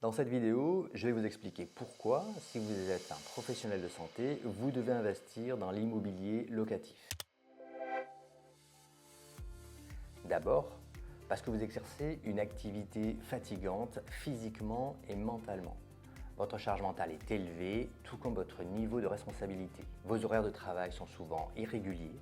Dans cette vidéo, je vais vous expliquer pourquoi, si vous êtes un professionnel de santé, vous devez investir dans l'immobilier locatif. D'abord, parce que vous exercez une activité fatigante physiquement et mentalement. Votre charge mentale est élevée, tout comme votre niveau de responsabilité. Vos horaires de travail sont souvent irréguliers.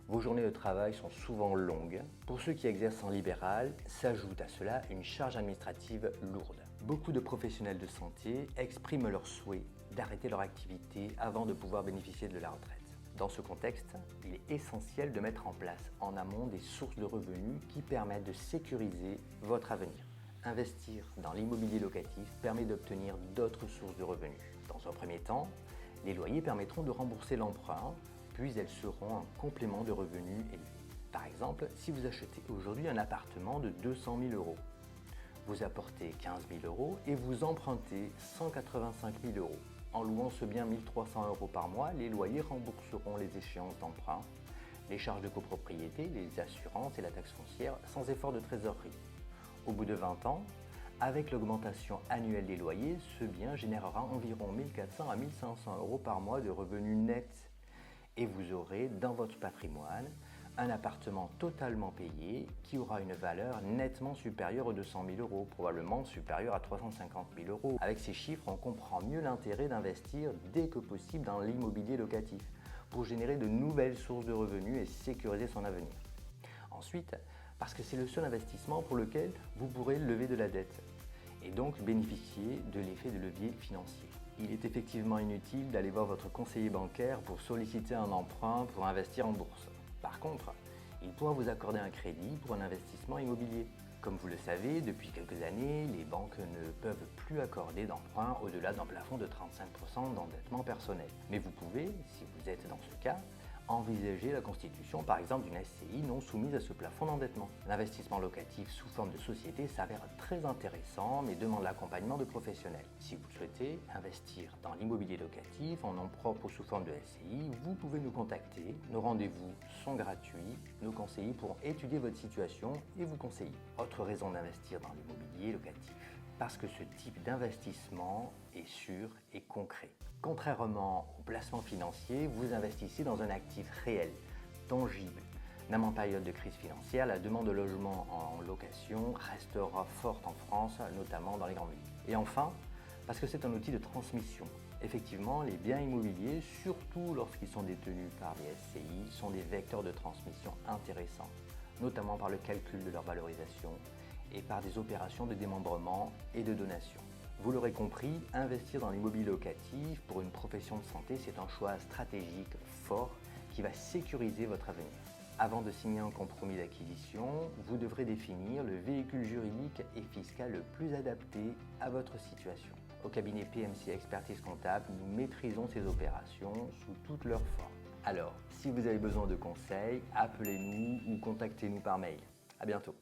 Vos journées de travail sont souvent longues. Pour ceux qui exercent en libéral, s'ajoute à cela une charge administrative lourde. Beaucoup de professionnels de santé expriment leur souhait d'arrêter leur activité avant de pouvoir bénéficier de la retraite. Dans ce contexte, il est essentiel de mettre en place en amont des sources de revenus qui permettent de sécuriser votre avenir. Investir dans l'immobilier locatif permet d'obtenir d'autres sources de revenus. Dans un premier temps, les loyers permettront de rembourser l'emprunt, puis elles seront un complément de revenus élevé. Par exemple, si vous achetez aujourd'hui un appartement de 200 000 €, vous apportez 15 000 € et vous empruntez 185 000 €. En louant ce bien 1 300 € par mois, les loyers rembourseront les échéances d'emprunt, les charges de copropriété, les assurances et la taxe foncière sans effort de trésorerie. Au bout de 20 ans, avec l'augmentation annuelle des loyers, ce bien générera environ 1 400 à 1 500 € par mois de revenus nets. Et vous aurez dans votre patrimoine un appartement totalement payé qui aura une valeur nettement supérieure aux 200 000 €, probablement supérieure à 350 000 €. Avec ces chiffres, on comprend mieux l'intérêt d'investir dès que possible dans l'immobilier locatif pour générer de nouvelles sources de revenus et sécuriser son avenir. Ensuite, parce que c'est le seul investissement pour lequel vous pourrez lever de la dette et donc bénéficier de l'effet de levier financier. Il est effectivement inutile d'aller voir votre conseiller bancaire pour solliciter un emprunt pour investir en bourse. Par contre, il pourra vous accorder un crédit pour un investissement immobilier. Comme vous le savez, depuis quelques années, les banques ne peuvent plus accorder d'emprunt au-delà d'un plafond de 35% d'endettement personnel. Mais vous pouvez, si vous êtes dans ce cas, envisager la constitution par exemple d'une SCI non soumise à ce plafond d'endettement. L'investissement locatif sous forme de société s'avère très intéressant mais demande l'accompagnement de professionnels. Si vous souhaitez investir dans l'immobilier locatif en nom propre ou sous forme de SCI, vous pouvez nous contacter. Nos rendez-vous sont gratuits. Nos conseillers pourront étudier votre situation et vous conseiller. Autre raison d'investir dans l'immobilier locatif, parce que ce type d'investissement est sûr et concret. Contrairement au placement financier, vous investissez dans un actif réel, tangible. Même en période de crise financière, la demande de logement en location restera forte en France, notamment dans les grandes villes. Et enfin, parce que c'est un outil de transmission. Effectivement, les biens immobiliers, surtout lorsqu'ils sont détenus par les SCI, sont des vecteurs de transmission intéressants, notamment par le calcul de leur valorisation et par des opérations de démembrement et de donation. Vous l'aurez compris, investir dans l'immobilier locatif pour une profession de santé, c'est un choix stratégique fort qui va sécuriser votre avenir. Avant de signer un compromis d'acquisition, vous devrez définir le véhicule juridique et fiscal le plus adapté à votre situation. Au cabinet PMC Expertise Comptable, nous maîtrisons ces opérations sous toutes leurs formes. Alors, si vous avez besoin de conseils, appelez-nous ou contactez-nous par mail. À bientôt.